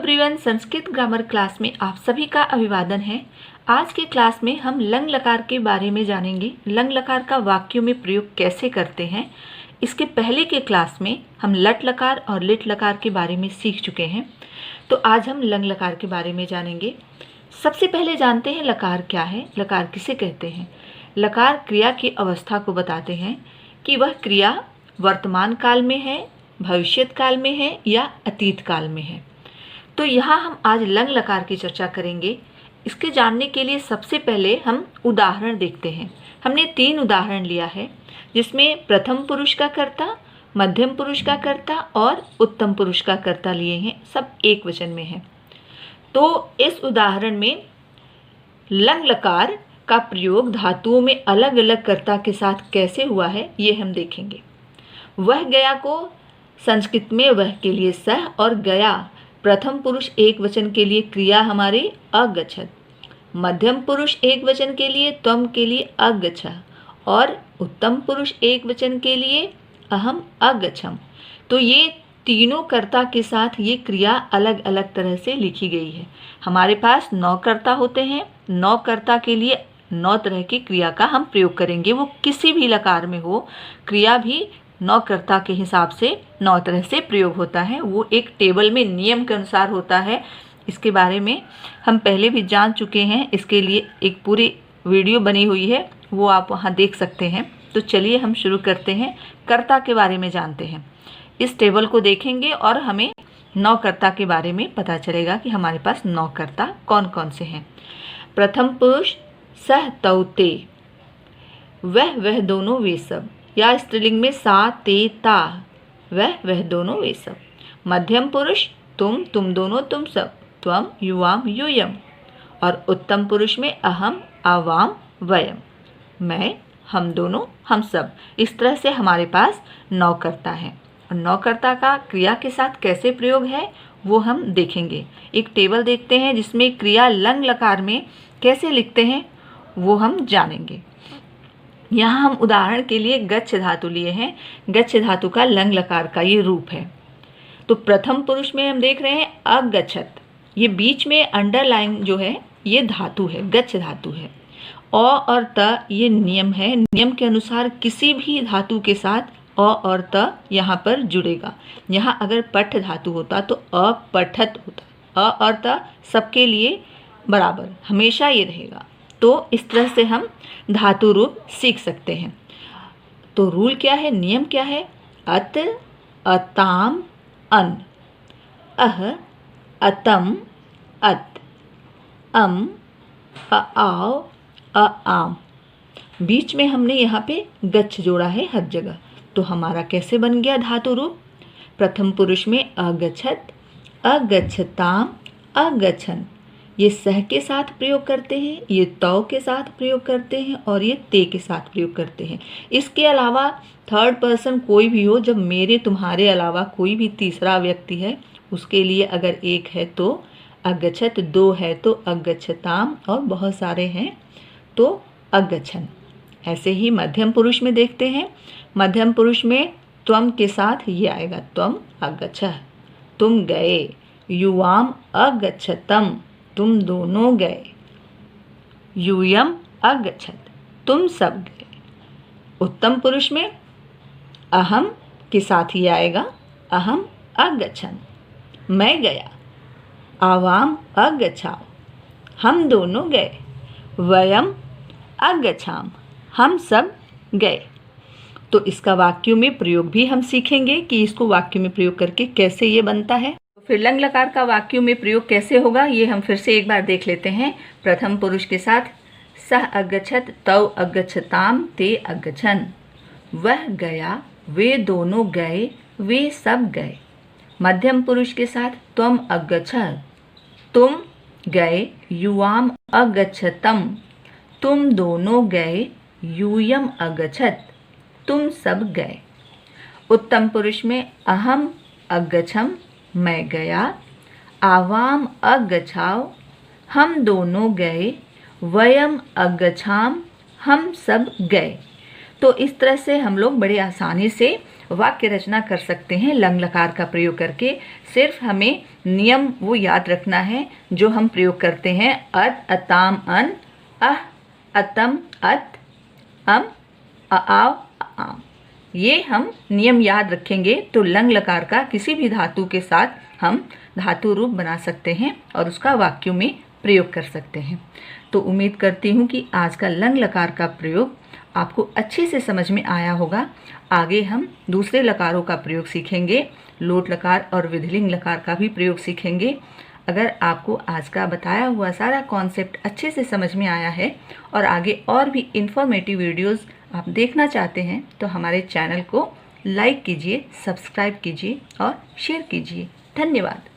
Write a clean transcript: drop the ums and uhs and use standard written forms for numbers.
Everyone, Sanskrit grammar class में आप सभी का अभिवादन है। आज के क्लास में हम लंग लकार के बारे में जानेंगे। लंग लकार का वाक्यों में प्रयोग कैसे करते हैं। इसके पहले के क्लास में हम लट लकार और लिट लकार के बारे में सीख चुके हैं, तो आज हम लंग लकार के बारे में जानेंगे। सबसे पहले जानते हैं लकार क्या है, लकार किसे कहते हैं। लकार क्रिया की अवस्था को बताते हैं कि वह क्रिया वर्तमान काल में है, भविष्यत काल में है या अतीत काल में है। तो यहाँ हम आज लंग लकार की चर्चा करेंगे। इसके जानने के लिए सबसे पहले हम उदाहरण देखते हैं। हमने 3 उदाहरण लिया है, जिसमें प्रथम पुरुष का कर्ता, मध्यम पुरुष का कर्ता और उत्तम पुरुष का कर्ता लिए हैं। सब एक वचन में है। तो इस उदाहरण में लंग लकार का प्रयोग धातुओं में अलग अलग कर्ता के साथ कैसे हुआ है, ये हम देखेंगे। वह गया को संस्कृत में वह के लिए सह और गया प्रथम पुरुष एक वचन के लिए क्रिया हमारे अगच्छत, मध्यम पुरुष एक वचन के लिए त्वम के लिए अगच्छ और उत्तम पुरुष एक वचन के लिए अहम अगच्छम। तो ये तीनों कर्ता के साथ ये क्रिया अलग अलग तरह से लिखी गई है। हमारे पास 9 कर्ता होते हैं। 9 कर्ता के लिए 9 तरह की क्रिया का हम प्रयोग करेंगे। वो किसी भी लकार में हो, क्रिया भी 9 कर्ता के हिसाब से 9 तरह से प्रयोग होता है। वो एक टेबल में नियम के अनुसार होता है। इसके बारे में हम पहले भी जान चुके हैं। इसके लिए एक पूरी वीडियो बनी हुई है, वो आप वहाँ देख सकते हैं। तो चलिए हम शुरू करते हैं। कर्ता के बारे में जानते हैं। इस टेबल को देखेंगे और हमें 9 कर्ता के बारे में पता चलेगा कि हमारे पास 9 कर्ता कौन कौन से हैं। प्रथम पुरुष सह तौ ते, वह दोनों वे सब, या स्त्रीलिंग में सा ते ता, वह दोनों वे सब। मध्यम पुरुष तुम दोनों तुम सब, त्वम युवाम यूयम। और उत्तम पुरुष में अहम आवाम वयम, मैं हम दोनों हम सब। इस तरह से हमारे पास 9 कर्ता हैं। और 9 कर्ता का क्रिया के साथ कैसे प्रयोग है वो हम देखेंगे। एक टेबल देखते हैं जिसमें क्रिया लंग लकार में कैसे लिखते हैं वो हम जानेंगे। यहाँ हम उदाहरण के लिए गच्छ धातु लिए हैं। गच्छ धातु का लंग लकार का ये रूप है। तो प्रथम पुरुष में हम देख रहे हैं अगच्छत। ये बीच में अंडरलाइन जो है ये धातु है, गच्छ धातु है। अ और त ये नियम है। नियम के अनुसार किसी भी धातु के साथ अ और त यहाँ पर जुड़ेगा। यहाँ अगर पठ धातु होता तो अपठत होता। अ और त सबके लिए बराबर हमेशा ये रहेगा। तो इस तरह से हम धातु रूप सीख सकते हैं। तो रूल क्या है, नियम क्या है। अत, अताम, अन, अह, अतम, अत, अम, आओ, आम। बीच में हमने यहाँ पे गच्छ जोड़ा है हर जगह। तो हमारा कैसे बन गया धातु रूप। प्रथम पुरुष में अगच्छत, अगच्छताम, अगच्छन। ये सह के साथ प्रयोग करते हैं, ये तौ के साथ प्रयोग करते हैं और ये ते के साथ प्रयोग करते हैं। इसके अलावा थर्ड पर्सन कोई भी हो, जब मेरे तुम्हारे अलावा कोई भी तीसरा व्यक्ति है, उसके लिए अगर एक है तो अगच्छत, 2 है तो अगच्छताम और बहुत सारे हैं तो अगच्छन। ऐसे ही मध्यम पुरुष में देखते हैं। मध्यम पुरुष में त्वम के साथ ये आएगा, त्वम अगच्छ, तुम गए। युवाम अगच्छतम, तुम दोनों गए। यूयम अगच्छत, तुम सब गए। उत्तम पुरुष में अहम के साथ ही आएगा, अहम अगच्छन, मैं गया। आवाम अगच्छाओ, हम दोनों गए। वयम अगच्छाम, हम सब गए। तो इसका वाक्यों में प्रयोग भी हम सीखेंगे कि इसको वाक्य में प्रयोग करके कैसे ये बनता है। फिर लंग लकार का वाक्यों में प्रयोग कैसे होगा ये हम फिर से एक बार देख लेते हैं। प्रथम पुरुष के साथ सह अगच्छत, तौ अगच्छताम, ते अगच्छन। वह गया, वे दोनों गए, वे सब गए। मध्यम पुरुष के साथ त्वम अगच्छत, तुम गए। युवाम अगच्छतम, तुम दोनों गए। यूयम अगच्छत, तुम सब गए। उत्तम पुरुष में अहम अगच्छम, मैं गया। आवाम अगच्छाओ, हम दोनों गए। वयम अगच्छाम, हम सब गए। तो इस तरह से हम लोग बड़े आसानी से वाक्य रचना कर सकते हैं लंग लकार का प्रयोग करके। सिर्फ हमें नियम वो याद रखना है जो हम प्रयोग करते हैं, अद, अताम, अन, अह, अतम, अत, अम, आव, आम। ये हम नियम याद रखेंगे तो लंग लकार का किसी भी धातु के साथ हम धातु रूप बना सकते हैं और उसका वाक्यों में प्रयोग कर सकते हैं। तो उम्मीद करती हूँ कि आज का लंग लकार का प्रयोग आपको अच्छे से समझ में आया होगा। आगे हम दूसरे लकारों का प्रयोग सीखेंगे, लोट लकार और विधिलिंग लकार का भी प्रयोग सीखेंगे। अगर आपको आज का बताया हुआ सारा कॉन्सेप्ट अच्छे से समझ में आया है और आगे और भी इंफॉर्मेटिव वीडियोस आप देखना चाहते हैं तो हमारे चैनल को लाइक कीजिए, सब्सक्राइब कीजिए और शेयर कीजिए। धन्यवाद।